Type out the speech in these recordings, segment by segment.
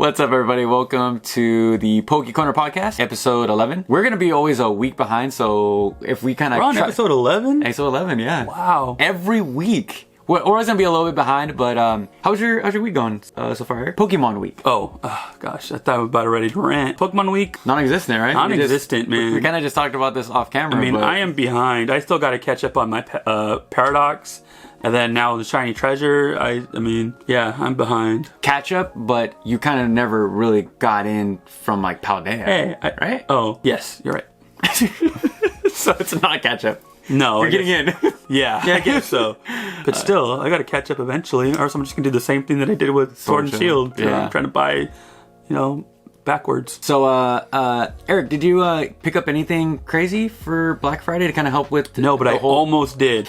What's up, everybody? Welcome to the Poke Corner Podcast, episode 11. We're going to be always a week behind, so if we kind of... We're on episode 11? Episode 11, yeah. Wow. Every week. We're always going to be a little bit behind, but how's your week going so far? Pokemon week. Oh, gosh, I thought I was about ready to rant. Pokemon week? Non-existent, right? Non-existent, man. We kind of just talked about this off camera. I mean, I am behind. I still got to catch up on my Paradox. And then now the Shiny Treasure, I mean, yeah, I'm behind. Catch up, but you kind of never really got in from like Paldean. Hey, right? Oh, yes, you're right. So it's not catch up. No. You're getting in. Yeah, I guess so. But still, I got to catch up eventually, or else I'm just going to do the same thing that I did with Sword and Shield. Yeah. I'm trying to buy, backwards. So, Eric, did you pick up anything crazy for Black Friday to kind of help with No, but I almost did.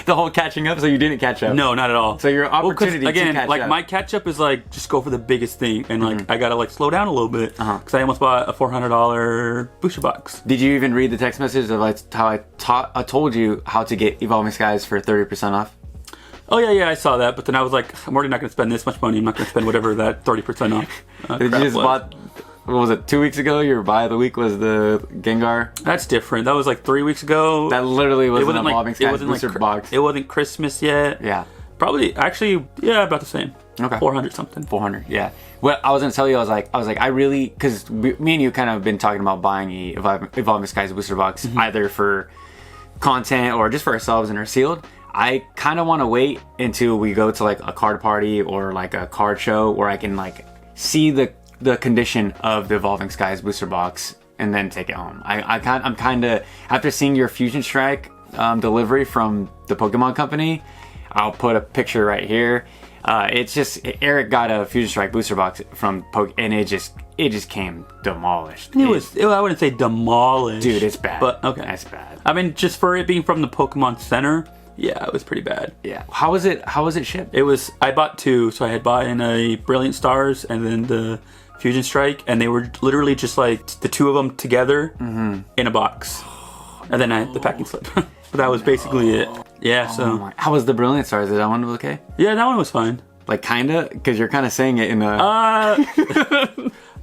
The whole catching up, so you didn't catch up? No, not at all. So your opportunity to catch like up. my catch up is like just go for the biggest thing, and like I gotta like slow down a little bit because I almost bought a $400 booster box. Did you even read the text message of how I told you how to get Evolving Skies for 30% off? Oh yeah, I saw that, but then I was like, I'm already not gonna spend this much money. I'm not gonna spend whatever that 30% off. Did you just bought? What was it? 2 weeks ago, your buy of the week was the Gengar. That's different. That was like 3 weeks ago. That literally was an Evolving Skies booster box. It wasn't Christmas yet. Yeah. Probably, actually, yeah, about the same. Okay. 400 something. 400, yeah. What I was gonna tell you, I was like, I really, because me and you kind of been talking about buying a Evolving Skies booster box, either for content or just for ourselves and our sealed. I kind of want to wait until we go to like a card party or like a card show where I can like see the condition of the Evolving Skies booster box and then take it home. I'm kind of, after seeing your Fusion Strike delivery from the Pokemon Company, I'll put a picture right here. It's just, Eric got a Fusion Strike booster box from and it just came demolished. I wouldn't say demolished. Dude, it's bad. But okay. That's bad. I mean, just for it being from the Pokemon Center, yeah, it was pretty bad. Yeah. How was it shipped? I bought two, so I had bought in a Brilliant Stars and then the Fusion Strike, and they were literally just like the two of them together in a box. And then I had the packing slip. But that was basically it. Yeah, How was the Brilliant Stars? Did that one okay? Yeah, that one was fine. Like, kinda? Because you're kind of saying it in a...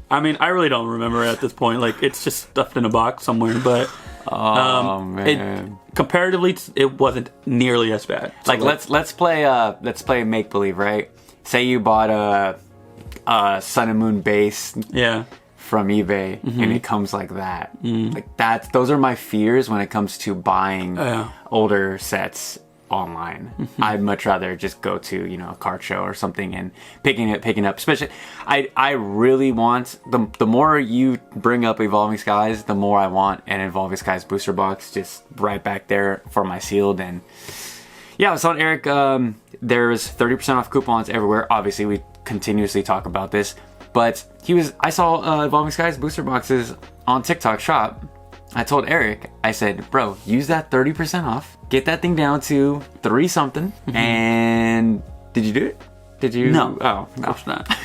I mean, I really don't remember it at this point. Like, it's just stuffed in a box somewhere, but... man. Comparatively, it wasn't nearly as bad. So like, let's play make believe, right? Say you bought a Sun and Moon base from eBay and it comes like that. Like those are my fears when it comes to buying older sets online. I'd much rather just go to a card show or something and picking up. Especially, I really want the more you bring up Evolving Skies, the more I want an Evolving Skies booster box just right back there for my sealed. And yeah, I was telling Eric, there's 30% off coupons everywhere. Obviously, we continuously talk about this, but I saw Evolving Skies booster boxes on TikTok Shop. I told Eric, I said, bro, use that 30% off, get that thing down to 3 something, and did you do it? Did you? No. Oh, no. Of course not.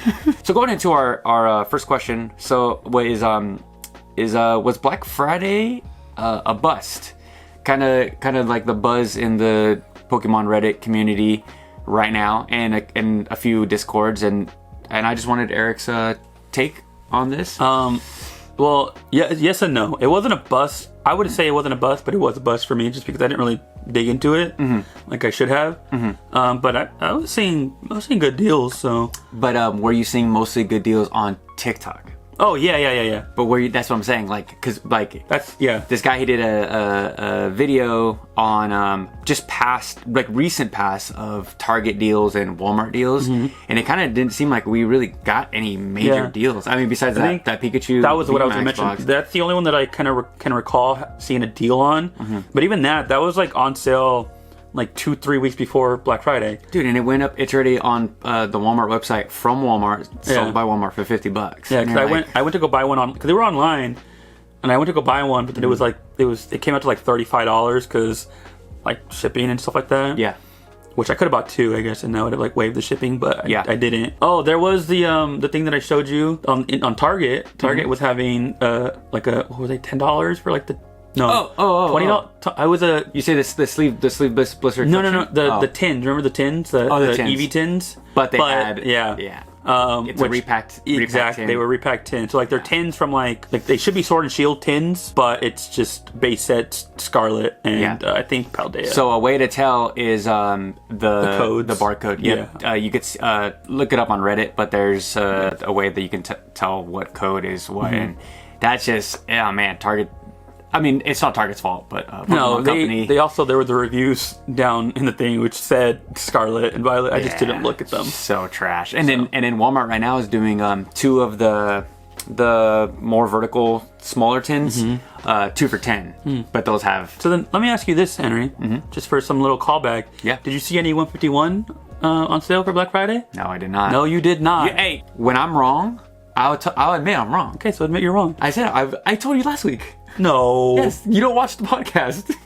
So going into our first question, so was Black Friday a bust? Kind of like the buzz in the Pokemon Reddit community right now, and a few Discords, and I just wanted Eric's take on this. Well, yeah, yes and no. It wasn't a bust. I would say it wasn't a bust, but it was a bust for me just because I didn't really dig into it like I should have. But I was seeing good deals. So, but were you seeing mostly good deals on TikTok? Oh yeah. But that's what I'm saying. That's This guy, he did a video on just recent past of Target deals and Walmart deals, and it kind of didn't seem like we really got any major deals. I mean, besides that Pikachu. That was what I was going to mention. That's the only one that I kind of can recall seeing a deal on. But even that was like on sale like 2-3 weeks before Black Friday. Dude, and it went up. It's already on the Walmart website from Walmart, sold by Walmart for $50. Yeah, because I went to go buy one because they were online, and I went to go buy one, but then it came out to like $35 because like shipping and stuff like that. Yeah. Which I could have bought 2, I guess, and I would have like waived the shipping, but I didn't. Oh, there was the thing that I showed you on Target. Target was having what was it, $10 for like the No. $20. I was a. You say the sleeve blister. No. The tins. Remember the tins? The tins. EV tins. But they had. Yeah. It's a repacked. Exactly, they were repacked tins. So like they're tins from like they should be Sword and Shield tins, but it's just base set Scarlet and I think Paldean. So a way to tell is the codes. the barcode. Yeah, you could look it up on Reddit, but there's a way that you can tell what code is what, and that's just Target. I mean, it's not Target's fault, but no, they also there were the reviews down in the thing which said Scarlet and Violet. I just didn't look at them. So trash. And then Walmart right now is doing 2 of the more vertical smaller tins, 2 for $10. But those have. So then let me ask you this, Henry, just for some little callback. Yeah. Did you see any 151 on sale for Black Friday? No, I did not. No, you did not. Hey, when I'm wrong, I'll admit I'm wrong. Okay, so admit you're wrong. I said I told you last week. No. Yes, you don't watch the podcast.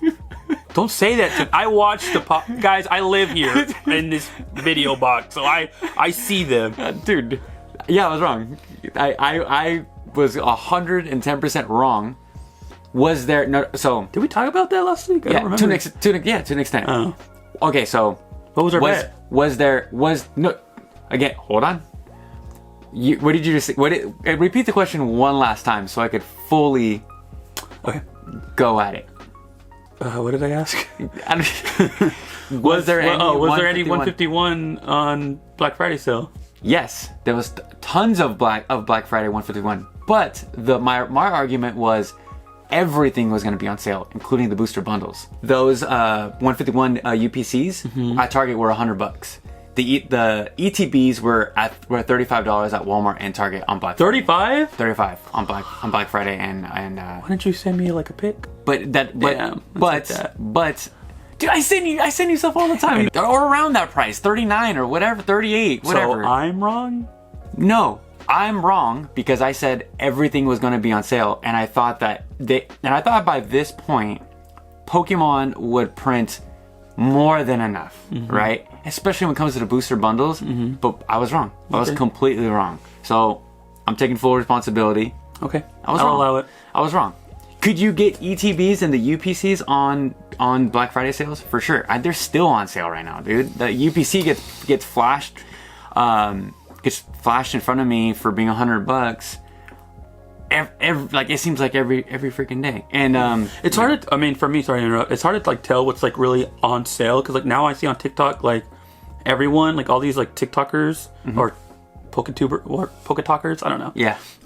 Don't say that. I watch the guys. I live here in this video box, so I see them, dude. Yeah, I was wrong. I was 110% wrong. Was there no? So did we talk about that last week? I don't remember. To an extent. Oh. Okay, so what was our bet? Again? Hold on. What did you just say? Repeat the question one last time so I could fully. Okay. Go at it. What did I ask? Was there any 151 on Black Friday sale? Yes, there was tons of Black Friday 151. But my argument was everything was going to be on sale, including the booster bundles. Those 151 UPCs at Target were $100. The ETBs were $35 at Walmart and Target on Black Friday. 35? 35 on Black Friday and why didn't you send me like a pic? But dude, I send you stuff all the time. Or around that price, 39 or whatever, 38, whatever. So I'm wrong? No, I'm wrong because I said everything was going to be on sale, and I thought by this point Pokemon would print more than enough, right? Especially when it comes to the booster bundles. But I was wrong. I was completely wrong. So I'm taking full responsibility. Okay, I'll allow it. I was wrong. Could you get ETBs and the UPCs on Black Friday sales? For sure. They're still on sale right now, dude. The UPC gets flashed in front of me for being $100. It seems like every freaking day, and it's hard to, I mean, for me, sorry to interrupt, it's hard to like tell what's like really on sale because like now I see on TikTok like everyone, like all these like TikTokers or Poketalkers, I don't know,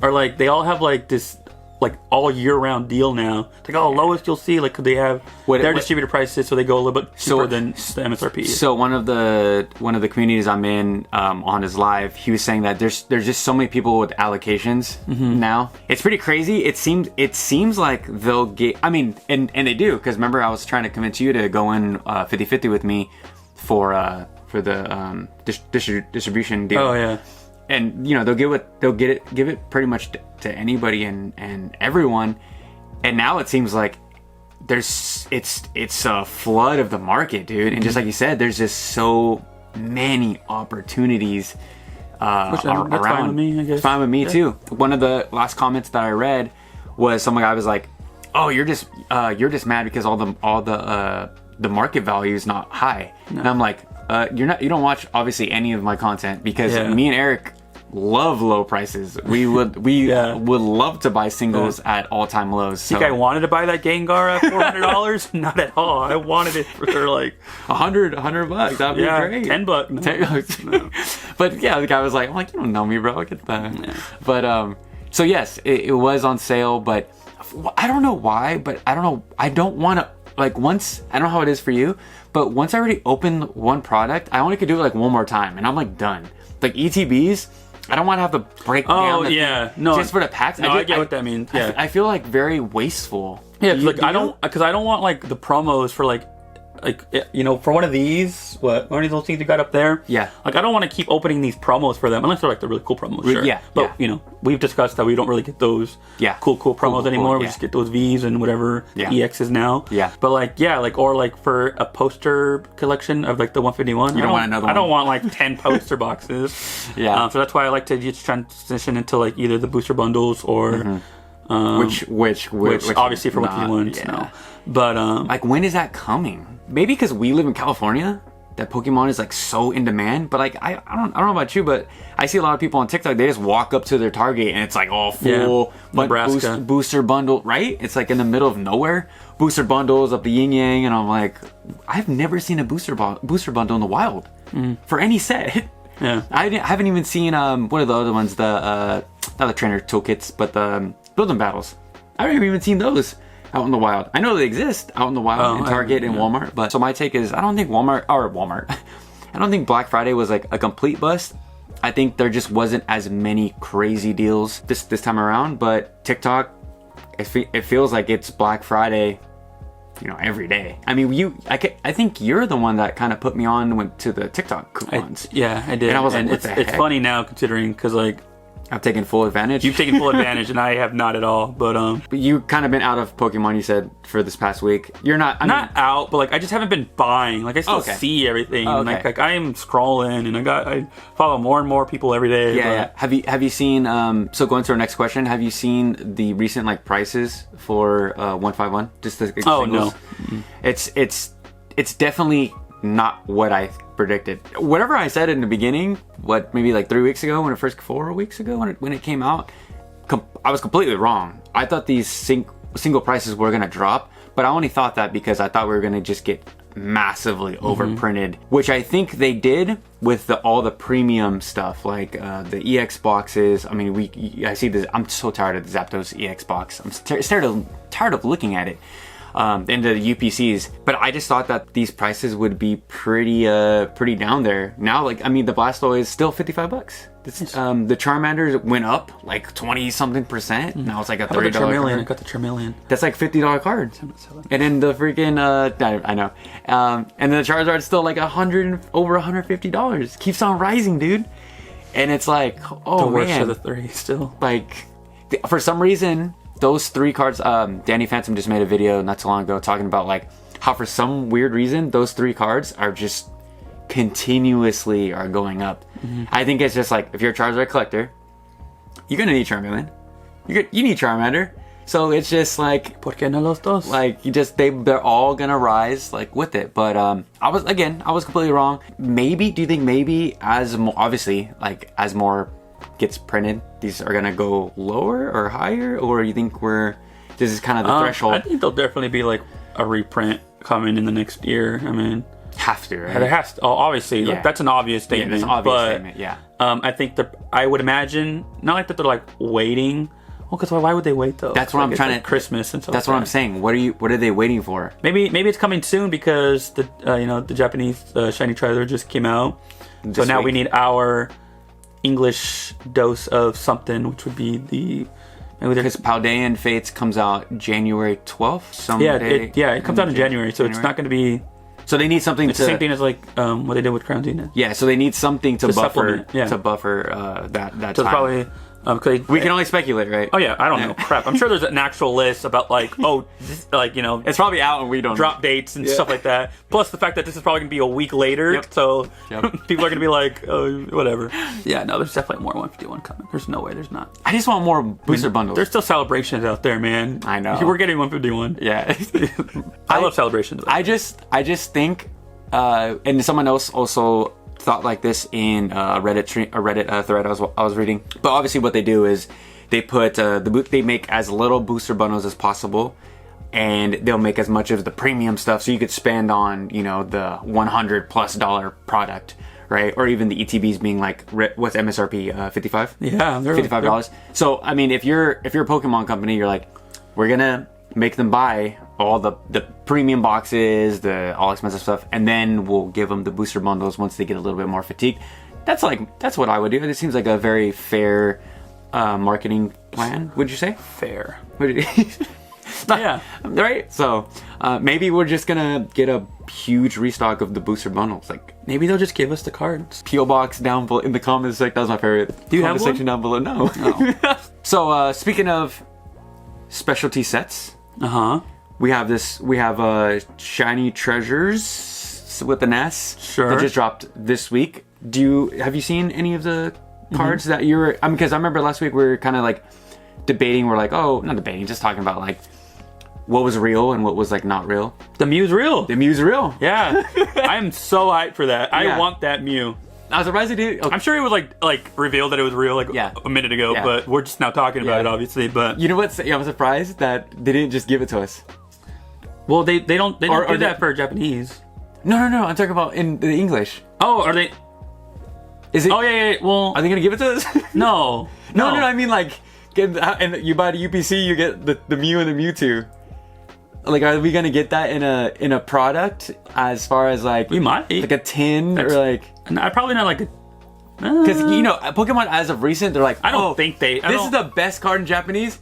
or like they all have like this like all year round deal now. It's like lowest you'll see, like, could they have their distributor prices so they go a little bit cheaper than the MSRP. So one of the communities I'm in on his live, he was saying that there's just so many people with allocations now. It's pretty crazy. It seems like they'll get, I mean, and they do, because remember I was trying to convince you to go in 50-50 with me for the distribution deal. Oh yeah. And they'll give it pretty much to anybody and everyone. And now it seems like it's a flood of the market, dude. And just like you said, there's just so many opportunities around. That's fine with me, I guess. Fine with me too. One of the last comments that I read was some guy was like, "Oh, you're just mad because all the market value is not high." No. And I'm like, you don't watch obviously any of my content because me and Eric love low prices. We would love to buy singles at all-time lows. So. Think I wanted to buy that Gengar at $400? Not at all. I wanted it for like $100. That'd be great. $10. No. $10. No. But yeah, the guy was like, "I'm like, you don't know me, bro. Get that." Yeah. But so yes, it was on sale, but I don't know why. But I don't know. I don't want to like once. I don't know how it is for you, but once I already opened one product, I only could do it like one more time, and I'm like done. Like ETBs. I don't want to have to break down just for the packs. No, I get what that means. Yeah. I feel like very wasteful. Yeah, I don't want like the promos for like for one of these, one of those things you got up there. Yeah. Like I don't want to keep opening these promos for them unless they're like the really cool promos. Sure. Yeah. But we've discussed that we don't really get those cool promos anymore. We just get those V's and whatever EXs now. Yeah. But or for a poster collection of like the 151. You don't want another one. I don't want like 10 poster boxes. Yeah. So that's why I like to just transition into like either the booster bundles or which obviously for 151s. No. But like when is that coming? Maybe because we live in California, that Pokemon is like so in demand. But like I don't know about you, but I see a lot of people on TikTok, they just walk up to their Target and it's like all full booster bundle, right? It's like in the middle of nowhere. Booster bundles up the yin yang, and I'm like, I've never seen a booster bundle in the wild for any set. Yeah, I haven't even seen what are the other ones? The not the trainer toolkits, but the building battles. I haven't even seen those out in the wild. I know they exist out in the wild in Target and Walmart, but so my take is I don't think I don't think Black Friday was like a complete bust. I think there just wasn't as many crazy deals this time around. But TikTok, it feels like it's Black Friday, you know, every day. I mean, I think you're the one that kind of put me on to the TikTok coupons. I did. And I was like, it's funny now considering because like I've taken full advantage. You've taken full advantage, and I have not at all. But you kind of been out of Pokemon. You said for this past week. You're not. I'm not out, but like I just haven't been buying. Like I still see everything. Oh, okay. Like I am scrolling, and I follow more and more people every day. Yeah. Have you seen? So going to our next question. Have you seen the recent like prices for 151? Just the singles? No. It's definitely not what I predicted. Whatever I said in the beginning, maybe like 3 weeks ago, 4 weeks ago when it came out, I was completely wrong. I thought these single prices were gonna drop, but I only thought that because I thought we were gonna just get massively overprinted, which I think they did with all the premium stuff, like the EX boxes. I mean, I see this. I'm so tired of the Zapdos EX box. I'm tired of looking at it. Into the UPCs, but I just thought that these prices would be pretty down there. Now, like, I mean, the Blastoise is still $55. The Charmander went up like 20-something%. Now it's like a $30 card. I got the Charmeleon. That's like $50 cards. And then the freaking I know. And then the Charizard's still like over $150. Keeps on rising, dude. And it's like, oh the man, worst of the three still. Like, for some reason, those 3 cards, Danny Phantom just made a video not too long ago talking about like how for some weird reason those 3 cards are just continuously are going up. I think it's just like if you're a Charizard collector, you're gonna need Charmeleon. You need Charmander. So it's just like, ¿Por qué no los dos? Like they're all gonna rise like with it. But I was completely wrong. Do you think maybe as more gets printed, these are gonna go lower or higher, or you think this is kind of the threshold? I think there'll definitely be like a reprint coming in the next year. I mean, have to, right? There has to. Obviously, like, that's an obvious statement. That's an obvious statement. Yeah. I think I would imagine not like that they're like waiting. Well, because why would they wait though? That's what I'm trying to. Christmas and stuff. That's what I'm saying. What are they waiting for? Maybe it's coming soon because the Japanese shiny Charizard just came out. So now we need our English dose of something, which would be because Paldean Fates comes out January 12th. It comes out in January, so it's not going to be. So they need something. It's the same thing as like what they did with Crown Zenith. Yeah, so they need something to buffer that so time. Probably. We can only speculate, right? Oh yeah, I don't know. Crap. I'm sure there's an actual list about like, it's probably out and we don't drop dates and stuff like that. Plus the fact that this is probably gonna be a week later, so people are gonna be like, oh, whatever. Yeah, no, there's definitely more 151 coming. There's no way there's not. I just want more booster bundles. There's still celebrations out there, man. I know. We're getting 151. Yeah. I love celebrations. I just think, and someone else also thought like this in a Reddit thread I was reading. But obviously what they do is they put they make as little booster bundles as possible, and they'll make as much of the premium stuff so you could spend on the $100+ product, right? Or even the ETBs being like, what's MSRP, 55? Yeah, $55. So I mean, if you're a Pokemon company, you're like, we're gonna make them buy all the premium boxes, the all expensive stuff, and then we'll give them the booster bundles once they get a little bit more fatigued. That's what I would do. It seems like a very fair marketing plan. Would you say? Fair. Yeah. Right? So maybe we're just gonna get a huge restock of the booster bundles. Like maybe they'll just give us the cards. P.O. box down below in the comments. Like that was my favorite. Do you have one? Section down below? No. Oh. So speaking of specialty sets, we have Shiny Treasures with an S. Sure. That just dropped this week. Have you seen any of the cards that you're? Because I remember last week we were kind of like debating. We're like, oh, not debating, just talking about like what was real and what was like not real. The Mew's real. The Mew's real. Yeah. I'm so hyped for that. Yeah. I want that Mew. I was surprised it did. Okay. I'm sure it was like revealed that it was real like a minute ago, but we're just now talking about it, obviously. But you know what? I'm surprised that they didn't just give it to us. Well, they don't do that for Japanese. No. I'm talking about in the English. Oh, are they? Is it? Oh yeah. Well, are they gonna give it to us? No. No. I mean like, and you buy the UPC, you get the Mew and the Mewtwo. Like, are we gonna get that in a product? As far as like, we might like a tin or like. Probably not like a. Because you know, Pokemon as of recent, they're like, I don't think this is the best card in Japanese.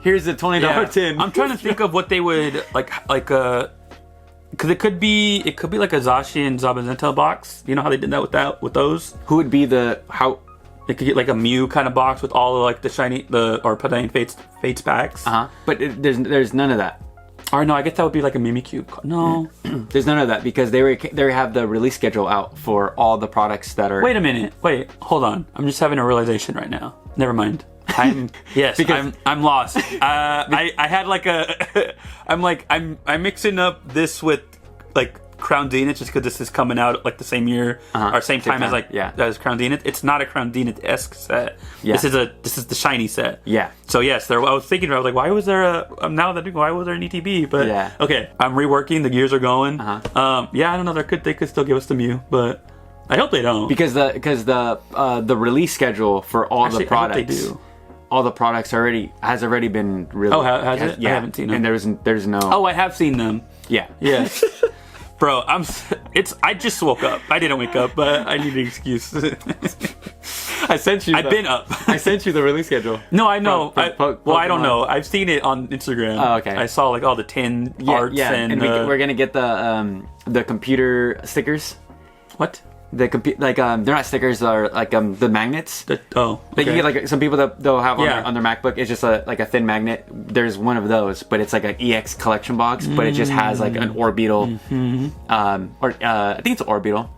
Here's the $20 tin. I'm trying to think of what they would like because it could be like a Zashi and Zabazenta box. You know how they did that with those? Who would be how? They could get like a Mew kind of box with all of like the shiny or Paldean Fates packs. But there's none of that. Or no, I guess that would be like a Mimikyu. No, there's none of that because they have the release schedule out for all the products that are. Wait a minute. Wait, hold on. I'm just having a realization right now. Never mind. I'm lost. I had like I'm mixing up this with like Crown Zenith just because this is coming out like the same year or same time as Crown Zenith. It's not a Crown Zenith-esque set. Yeah. This is the shiny set. Yeah. So yes, I was thinking, I was like, why was there why was there an ETB? But okay, I'm reworking. The gears are going. Yeah, I don't know. They could still give us the Mew, but I hope they don't because the release schedule for all the products. I hope they do. All the products has already been released. Oh, has it? Yeah. I haven't seen them. And there's no. Oh, I have seen them. Yeah. Yeah. Bro, I just woke up. I didn't wake up, but I need an excuse. I sent you. I've been up. I sent you the release schedule. No, I know. I don't know. I've seen it on Instagram. Oh, okay. I saw like all the tin arts and we're gonna get the computer stickers. What? They're not stickers, they're like the magnets. Okay. Like you get like some people that they'll have on their MacBook. It's just like a thin magnet. There's one of those, but it's like an EX collection box, but it just has like an Orbeetle, I think it's an Orbeetle,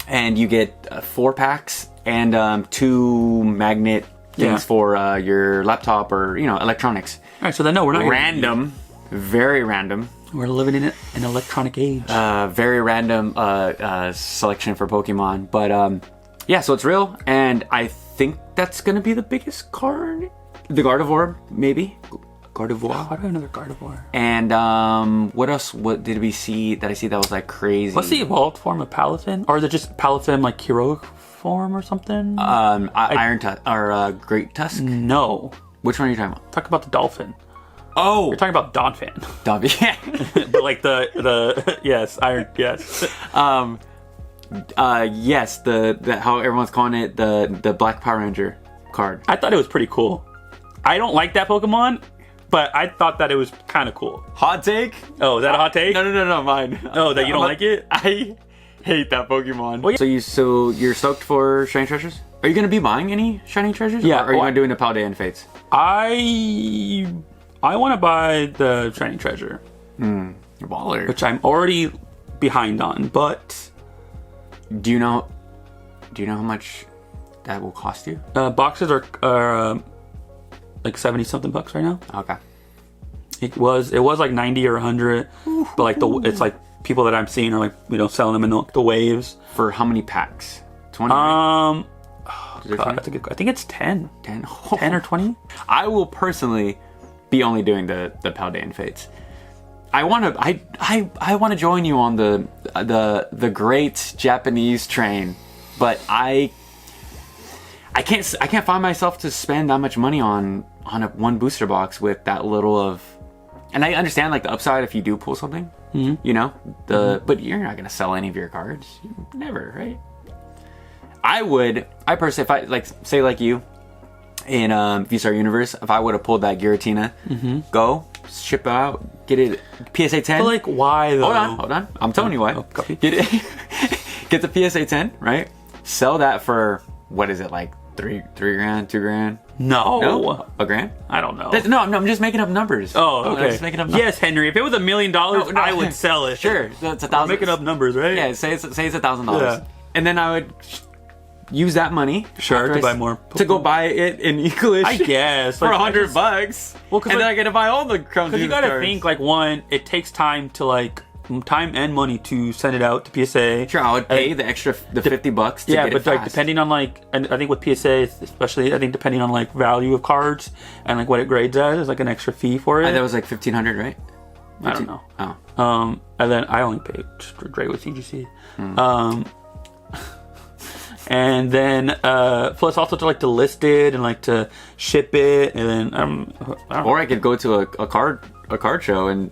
and you get 4 packs and 2 magnet things for your laptop or electronics. All right, so then no, we're not random, very random. We're living in an electronic age. Very random selection for Pokemon. But so it's real. And I think that's going to be the biggest card. The Gardevoir, maybe. Gardevoir. Why do I have another Gardevoir? And what else What did we see that was like crazy? What's the evolved form of Palafin? Or is it just Palafin like heroic form or something? Iron Tusk or Great Tusk? No. Which one are you talking about? Talk about the Dolphin. Oh, you're talking about Donphan. Yeah. But like the yes, Iron yes. Yes, the how everyone's calling it the Black Power Ranger card. I thought it was pretty cool. I don't like that Pokemon, but I thought that it was kind of cool. Hot take? Oh, is that a hot take? No, mine. Oh, that you don't like it? I hate that Pokemon. Well, yeah. So you're stoked for Shiny Treasures? Are you gonna be buying any Shiny Treasures? Yeah. Or are you gonna do the Paldean Fates? I want to buy the Shiny Treasure. Baller. Which I'm already behind on, but... Do you know how much that will cost you? Boxes are like 70-something bucks right now. Okay. It was like 90 or 100, but like it's like people that I'm seeing are like selling them in the waves. For how many packs? 20? God, I think it's 10. 10? 10 or 20? I will personally be only doing the Paldean Fates. I want to join you on the great Japanese train, but I can't find myself to spend that much money on one booster box with that little of. And I understand like the upside if you do pull something, but you're not gonna sell any of your cards, never, right? I personally, if I like say like you. In V-Star Universe, if I would have pulled that Giratina, go ship out, get it PSA 10. But like, why though? Hold on. I'm telling you why. Get it, get the PSA 10, right? Sell that for what is it like $3 grand, $2 grand? No, $1 grand? I don't know. No, I'm just making up numbers. Oh, okay. I'm just making up numbers. Yes, Henry. If it was $1 million, I would sell it. Sure, so it's $1,000. I'm making up numbers, right? Yeah, say it's $1,000. Yeah. And then I would use that money to buy more Pokemon. To go buy it in English. I guess for $100. Well, and then I get to buy all the Crown Because you gotta think like one, it takes time to like time and money to send it out to PSA. Sure, I would pay the extra $50 to get it fast. Like depending on like, and I think with PSA especially, I think depending on like value of cards and like what it grades as, there's like an extra fee for it. And that was like $1,500, right? I don't know. Oh. And then I only paid straight with CGC. And then plus also to list it and like to ship it, and then or I could go to a card show and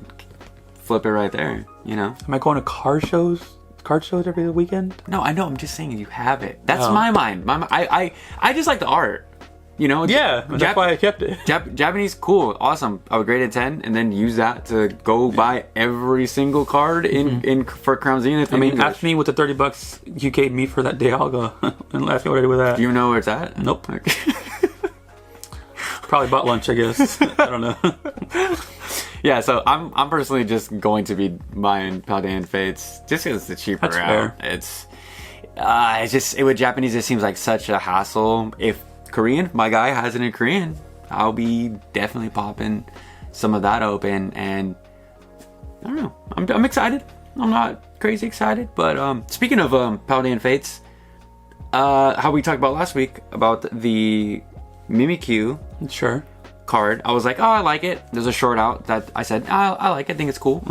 flip it right there. You know? Am I going to card shows every weekend? No, I know. I'm just saying you have it. That's my mind. I just like the art. You know? Yeah, that's why I kept it. Japanese, cool, awesome. I would grade it 10 and then use that to go buy every single card in for Crown Zenith. I mean, ask me what the $30 you gave me for that day. I'll go and ask me what I did with that. Do you know where it's at? Nope. Okay. Probably bought lunch, I guess. I don't know. Yeah, so I'm personally just going to be buying Paldean Fates just because it's the cheaper route. It's just with Japanese, it seems like such a hassle. If Korean, my guy has it in Korean, I'll be definitely popping some of that open, and I don't know. I'm excited. I'm not crazy excited, but speaking of Paldean Fates, how we talked about last week about the Mimikyu card, I was like, oh, I like it. There's a short out that I said, oh, I like it. I think it's cool.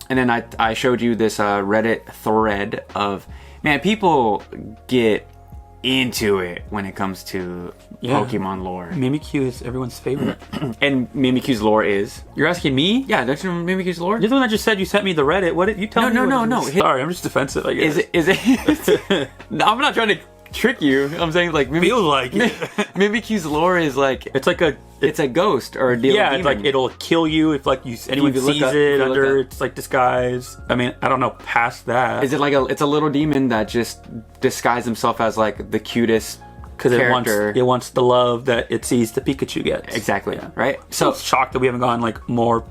And then I showed you this Reddit thread of, man, people get into it when it comes to Pokemon lore. Mimikyu is everyone's favorite. And Mimikyu's lore is... You're asking me? Yeah, don't you know Mimikyu's lore? You're the one that just said you sent me the Reddit. What did you tell me? No. Sorry, I'm just defensive, I guess. Is it? No, I'm not trying to trick you. I'm saying like... Feels like it. Mimikyu's lore is like... It's a ghost or a demon. Yeah, it's like it'll kill you if like anyone sees it under its like disguise. I mean, I don't know past that. Is it like it's a little demon that just disguised himself as like the cutest because it wants the love that it sees the Pikachu gets. Exactly. Yeah. Right. So I'm shocked that we haven't gotten like more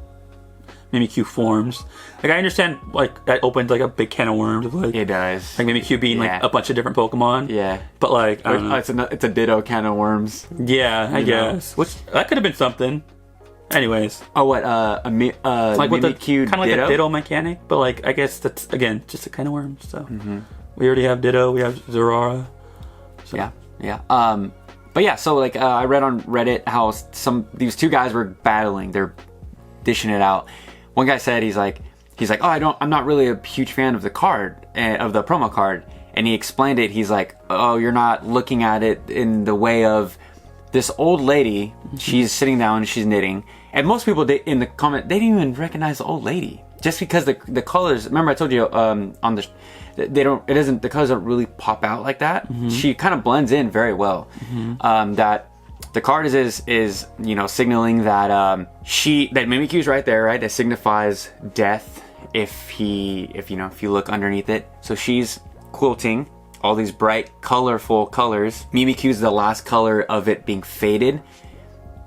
Mimikyu forms. Like I understand like that opens like a big can of worms of like it does. Like Mimikyu being like a bunch of different Pokemon. Yeah. But like I don't know. It's a ditto can of worms. Yeah, I guess. Which that could have been something. Anyways. Oh, what like Mimikyu with kind of like a ditto mechanic, but like I guess that's again just a kind of worm. So we already have Ditto. We have Zeraora. So. Yeah. But yeah. So like I read on Reddit how these two guys were battling. They're dishing it out. One guy said he's like, oh, I'm not really a huge fan of the card, of the promo card. And he explained it. He's like, oh, you're not looking at it in the way of this old lady. She's sitting down, she's knitting. And most people in the comment, they didn't even recognize the old lady. Just because the colors, remember I told you on the, the colors don't really pop out like that. She kind of blends in very well. That the card is signaling that that Mimikyu's right there, right? That signifies death if you look underneath it. So she's quilting all these bright, colorful colors. Mimikyu's the last color of it being faded,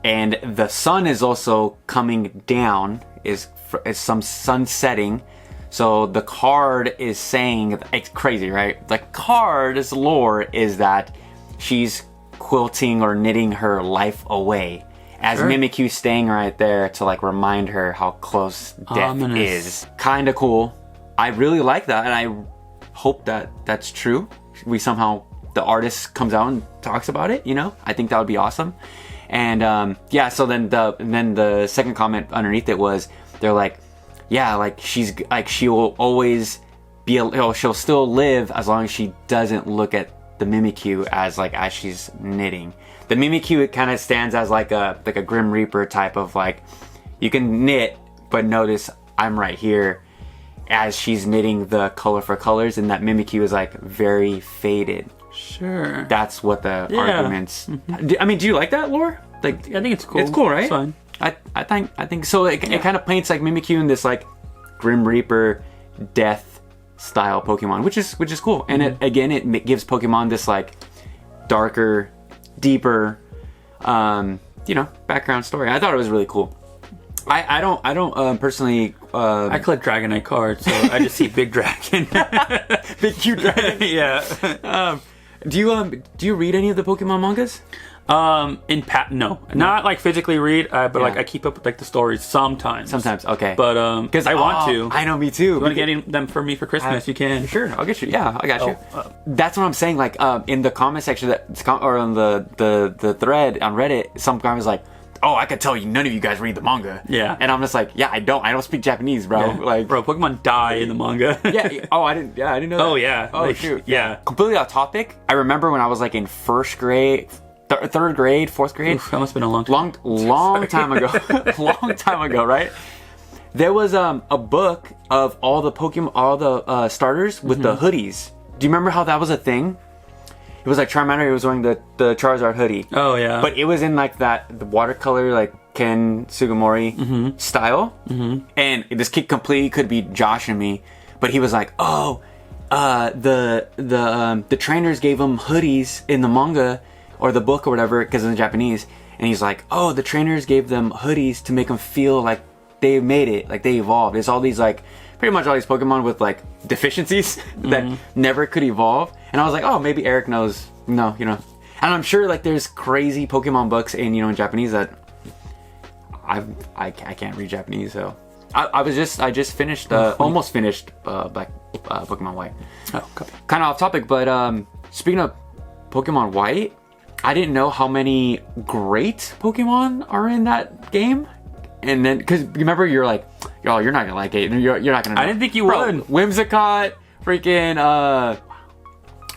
and the sun is also coming down. Is some sun setting. So the card is saying, it's crazy, right? The card's lore is that she's quilting or knitting her life away, as Mimikyu staying right there to like remind her how close death is. Kind of cool. I really like that, and I hope that that's true. The artist comes out and talks about it. I think that would be awesome. And so then the second comment underneath it was, they're like, yeah, like she will always be, she'll still live as long as she doesn't look at the Mimikyu as she's knitting. The Mimikyu, it kind of stands as like a Grim Reaper type of like, you can knit, but notice I'm right here as she's knitting the color for colors, and that Mimikyu is like very faded. Sure. That's what the arguments. I mean, do you like that lore? Like, I think it's cool. It's cool, right? It's fine. I think so. It kind of paints like Mimikyu in this like Grim Reaper, death style Pokemon, which is cool. And it gives Pokemon this like darker, deeper, background story. I thought it was really cool. I don't personally. I collect Dragonite cards, so I just see Big Dragon, big cute dragon. Yeah. Do you read any of the Pokemon mangas? No, not like physically read, but like I keep up with like the stories sometimes. Okay. But because I want to. I know, me too. You want to get them for me for Christmas? You can. Sure, I'll get you. Yeah, I got you. That's what I'm saying. Like, in the comment section or on the thread on Reddit, some guy was like, "Oh, I could tell you none of you guys read the manga." Yeah. And I'm just like, "Yeah, I don't speak Japanese, bro." Yeah. Like, bro, Pokemon die in the manga. Yeah. Oh, I didn't know that. Oh yeah. Oh like, shoot. Yeah. Completely off topic. I remember when I was like in first grade. Third grade, fourth grade. Oof, that must have been a long time. Long time ago. Long time ago, right? There was a book of all the Pokemon, all the starters with the hoodies. Do you remember how that was a thing? It was like Charmander was wearing the Charizard hoodie. Oh yeah. But it was in like the watercolor like Ken Sugimori style. And this kid completely could be Josh and me, but he was like, "Oh, the trainers gave him hoodies in the manga." Or the book or whatever, because it's in Japanese. And he's like, "Oh, the trainers gave them hoodies to make them feel like they made it, like they evolved." It's all these like, pretty much all these Pokemon with like deficiencies that never could evolve. And I was like, oh, maybe Eric knows. No, And I'm sure like there's crazy Pokemon books in Japanese that I can't read Japanese, so I just finished almost finished Pokemon White. Oh, okay. Kind of off topic, but speaking of Pokemon White, I didn't know how many great Pokemon are in that game. And then, because remember, you're like, "Oh, you're not gonna like it. You're not gonna know." I didn't think you would. Whimsicott, freaking,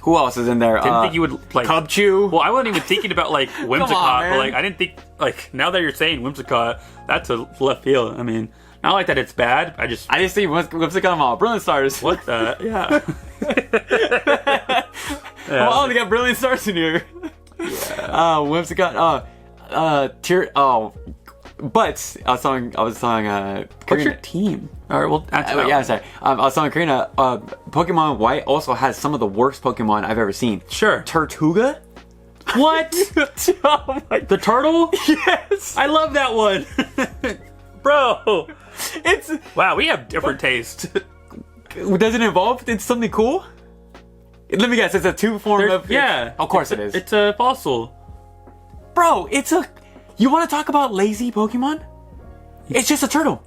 who else is in there? Didn't think you would like Cubchoo. Well, I wasn't even thinking about like Whimsicott, but like I didn't think like now that you're saying Whimsicott, that's a left field. I mean, not like that it's bad. I just see Whimsicott all Brilliant Stars. What the? Yeah. Oh, they got Brilliant Stars in here. Yeah. Whimsicott. But I was telling what's your team? All right, well, sorry. I was telling Karina, Pokemon White also has some of the worst Pokemon I've ever seen. Sure. Tortuga? What? Oh my... The turtle? Yes. I love that one. Bro. It's... Wow, we have different tastes. Does it evolve into something cool? Let me guess, it's a two-form of... Yeah. Of course it is. It's a fossil. Bro, it's a... You want to talk about lazy Pokemon? It's just a turtle.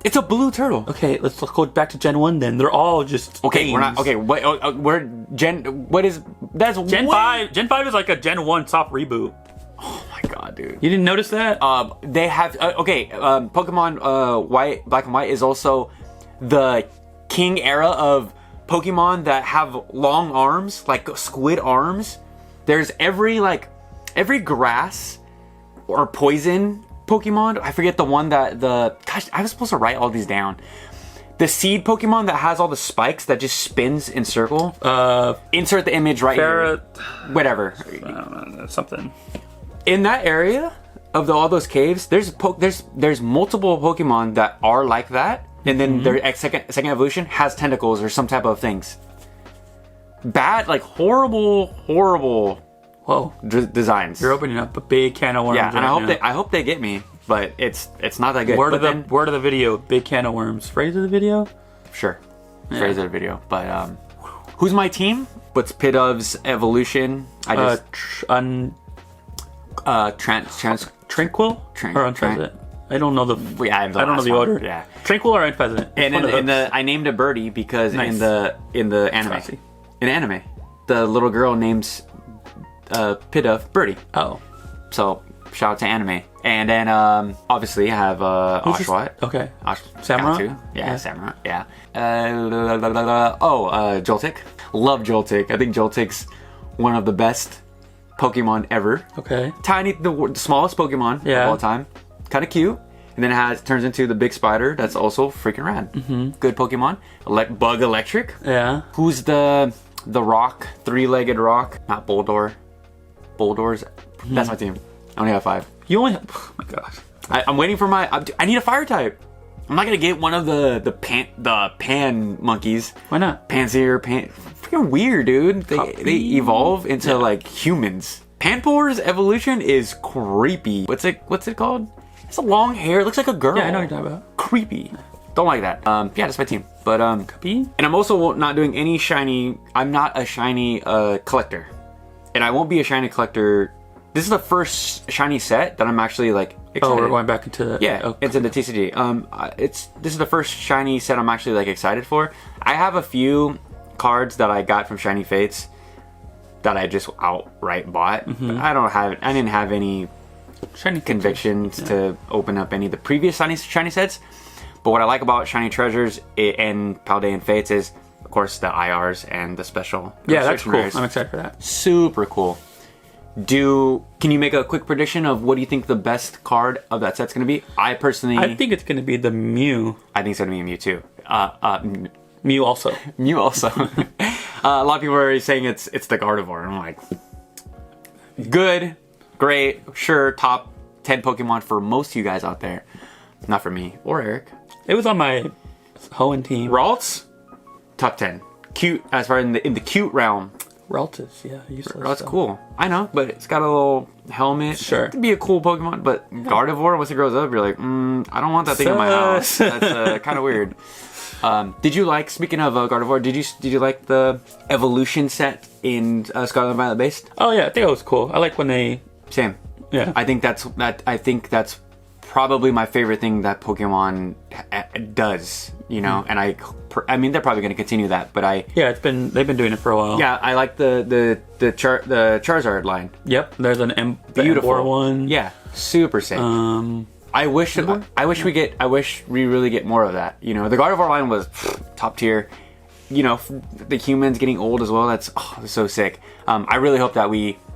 It's a blue turtle. Okay, let's go back to Gen 1 then. They're all just okay, games. We're not... Okay, we're Gen... What is... That's Gen 5. Gen 5 is like a Gen 1 soft reboot. Oh my god, dude. You didn't notice that? They have... Pokemon White, Black and White is also the king era of Pokemon that have long arms, like squid arms. There's every grass or poison Pokemon. I forget the one that gosh, I was supposed to write all these down. The seed Pokemon that has all the spikes that just spins in circle. Insert the image right here. Whatever. Something. In that area of all those caves, there's multiple Pokemon that are like that. And then their second evolution has tentacles or some type of things. Bad, like horrible. Whoa, designs. You're opening up a big can of worms. Yeah, and I hope they get me, but it's not that good. Word of the video, big can of worms. Phrase of the video? Sure. Yeah. Phrase of the video. But who's my team? What's Pidov's evolution? I just Tranquil or Unpheasant? I don't know I don't know the order. Yeah, Tranquil or Unpheasant. And I named a birdie because in the anime, the little girl names Pidove Birdie. Oh, so shout out to anime. And then obviously I have Oshawott. Okay. Samurai. Yeah, Samurai. Yeah. Joltik. Love Joltik. I think Joltik's one of the best Pokemon ever. Okay. Tiny, the smallest Pokemon of all time. Kind of cute. And then it turns into the big spider. That's also freaking rad. Good Pokemon. Bug Electric. Yeah. Who's the rock? Three-legged rock. Not Boldor. Boldor's. That's my team. I only have 5. You only have... Oh my gosh. I'm waiting for I need a fire type. I'm not gonna get one of the pan monkeys. Why not? Pansy or freaking weird, dude. They evolve into like humans. Panpour's evolution is creepy. What's it called? It's a long hair. It looks like a girl. Yeah, I know what you're talking about. Creepy. Don't like that. Yeah, that's my team. But Copy. and I'm also not doing any shiny. I'm not a shiny collector, and I won't be a shiny collector. This is the first shiny set that I'm actually like excited. Oh, we're going back into the into the TCG. This is the first shiny set I'm actually like excited for. I have a few cards that I got from Shiny Fates that I just outright bought. I didn't have any shiny convictions to open up any of the previous shiny sets. But what I like about Shiny Treasures and Paldean Fates is, of course, the IRs and the special. Yeah, that's cool. I'm excited for that. Super cool. Can you make a quick prediction of what do you think the best card of that set's going to be? I think it's going to be the Mew. I think it's going to be a Mew too. Mew also. Mew also. A lot of people are saying it's the Gardevoir. I'm like, good, great, sure, top 10 Pokemon for most of you guys out there. Not for me or Eric. It was on my Hoenn team. Ralts, top 10. Cute, as far in the cute realm. Ralts is, yeah, useless. That's cool. I know, but it's got a little helmet. Sure. It'd be a cool Pokemon, but Gardevoir, once it grows up, you're like, I don't want that thing in my house. That's kind of weird. Did you like, speaking of Gardevoir, did you like the evolution set in Scarlet and Violet based? Oh yeah, I think it was cool. I like when they... Same. Yeah. I think that's probably my favorite thing that Pokemon does, and I mean they're probably going to continue that, but they've been doing it for a while. Yeah, I like the Charizard line. Yep, there's an beautiful one. Yeah, super sick. I wish we really get more of that. The Gardevoir line was top tier. The humans getting old as well. That's so sick. I really hope that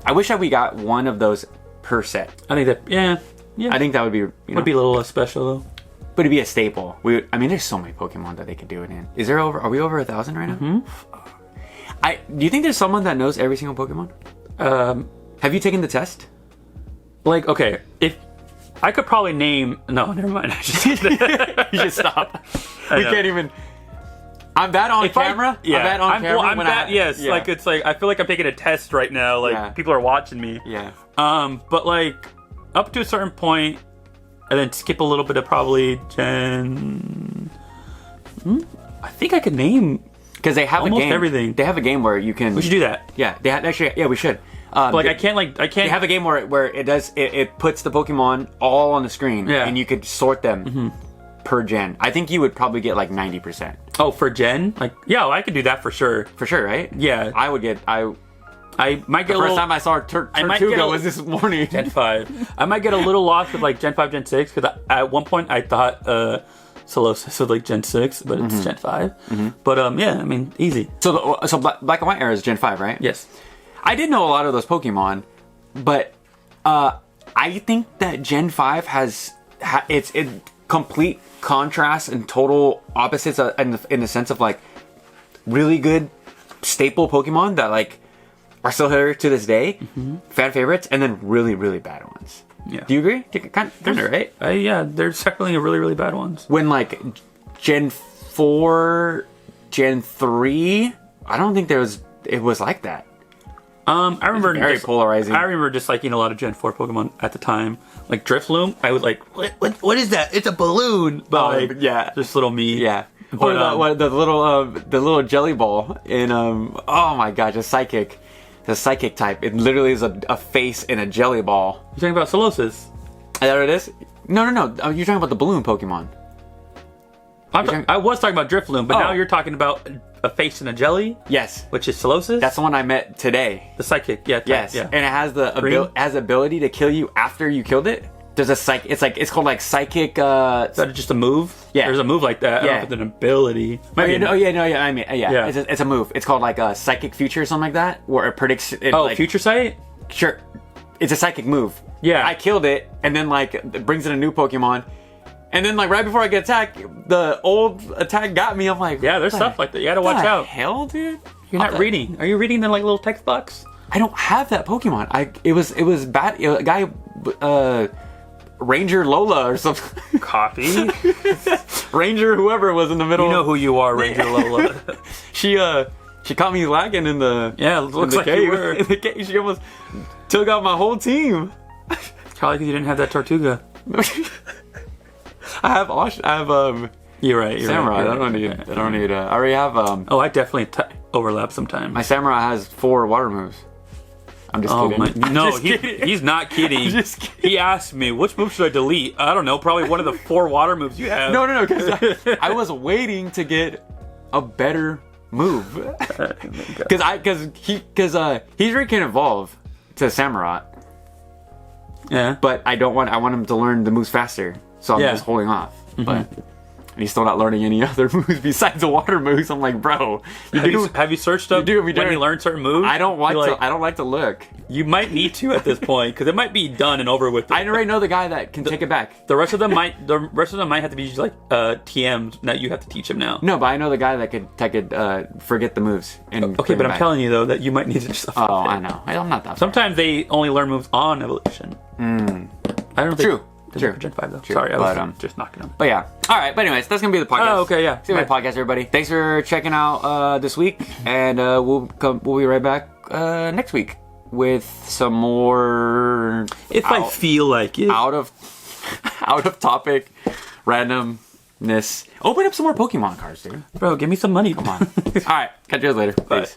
I wish that we got one of those per set. I think that yeah. I think that would be would be a little less special though. But it'd be a staple. There's so many Pokemon that they could do it in. Are we over 1,000 right now? Mm-hmm. Do you think there's someone that knows every single Pokemon? Have you taken the test? Like, okay, if I could probably name... No, never mind. You should stop. We can't even... I'm bad on camera. I'm bad on camera. I'm bad, yes. Yeah. Like, it's like, I feel like I'm taking a test right now. Like, people are watching me. Yeah. But like, up to a certain point, and then skip a little bit of probably Gen... I think I could name... Because they have almost a game. Everything. They have a game where you can... We should do that. Yeah, they actually... Yeah, we should. I can't... They have a game where it puts the Pokemon all on the screen, and you could sort them per gen. I think you would probably get like 90%. Oh, for gen? Like, yeah, I could do that for sure. For sure, right? Yeah. I might get the first time I saw Tortuga was this morning. Gen 5. I might get a little lost with like Gen 5, Gen 6, because at one point I thought Solosis was like Gen 6, but it's Gen 5. But yeah, I mean, easy. So Black and White era is Gen 5, right? Yes. I did know a lot of those Pokemon, but I think that Gen 5 has it's in complete contrast and total opposites in the sense of like really good staple Pokemon that like are still here to this day, fan favorites, and then really, really bad ones. Yeah. Do you agree? Kind of, right? Yeah, there's definitely really, really bad ones. When like Gen 4, Gen 3, I don't think it was like that. I remember very polarizing. I remember disliking a lot of Gen 4 Pokemon at the time. Like Drifloon, I was like, what is that? It's a balloon. But just little me. Yeah. But the little jelly ball in oh my gosh, a psychic type. It literally is a face in a jelly ball. You're talking about Solosis? Is that what it is? No. You're talking about the balloon Pokemon. I was talking about Drifloon, but now you're talking about a face in a jelly? Yes. Which is Solosis? That's the one I met today. The psychic, yeah. Yes. Yeah. And it has the ability to kill you after you killed it. There's a it's called like psychic. Is that just a move? Yeah. There's a move like that. I don't know if it's an ability. I mean, it's a move. It's called like a psychic future or something like that, where it predicts. Future sight? Sure. It's a psychic move. Yeah. I killed it, and then like it brings in a new Pokemon. And then, like, right before I get attacked, the old attack got me. I'm like, yeah, there's stuff like that. You gotta watch out. Hell, dude? You're not reading. Are you reading the, like, little text box? I don't have that Pokemon. It was bad. A guy, Ranger Lola or something. Copy. Ranger whoever was in the middle. You know who you are, Ranger Lola. She caught me lagging in the looks like cave. You were. In the cave. She almost took out my whole team. Probably because you didn't have that Tortuga. I have You're right. Samurai. Right, I don't need. I already have. Oh, I definitely overlap sometimes. My samurai has 4 water moves. I'm just kidding. No, he's not kidding. Just kidding. He asked me, which move should I delete? I don't know. Probably one of the 4 water moves you have. No. Because I was waiting to get a better move. Because he's already can evolve to samurai. Yeah. But I want him to learn the moves faster. So I'm just holding off. But and he's still not learning any other moves besides the water moves. I'm like, bro, have you searched up when he learned certain moves? I don't like to look. You might need to at this point because it might be done and over with. I already know the guy that can take it back. The rest of them might have to be like TMs that you have to teach him now. No, but I know the guy that could forget the moves. And okay, but I'm telling you though that you might need to just. Oh, I know. I'm not that. Sometimes they only learn moves on evolution. I don't think. True. Gen 5 though. True. Sorry, I was just knocking them. But yeah. All right. But anyways, that's gonna be the podcast. Oh, okay. Yeah. See you my podcast, everybody. Thanks for checking out this week, and we'll be right back next week with some more. If I feel like it. Out of topic, randomness. Open up some more Pokemon cards, dude. Bro, give me some money. Come on. All right. Catch you guys later. Peace.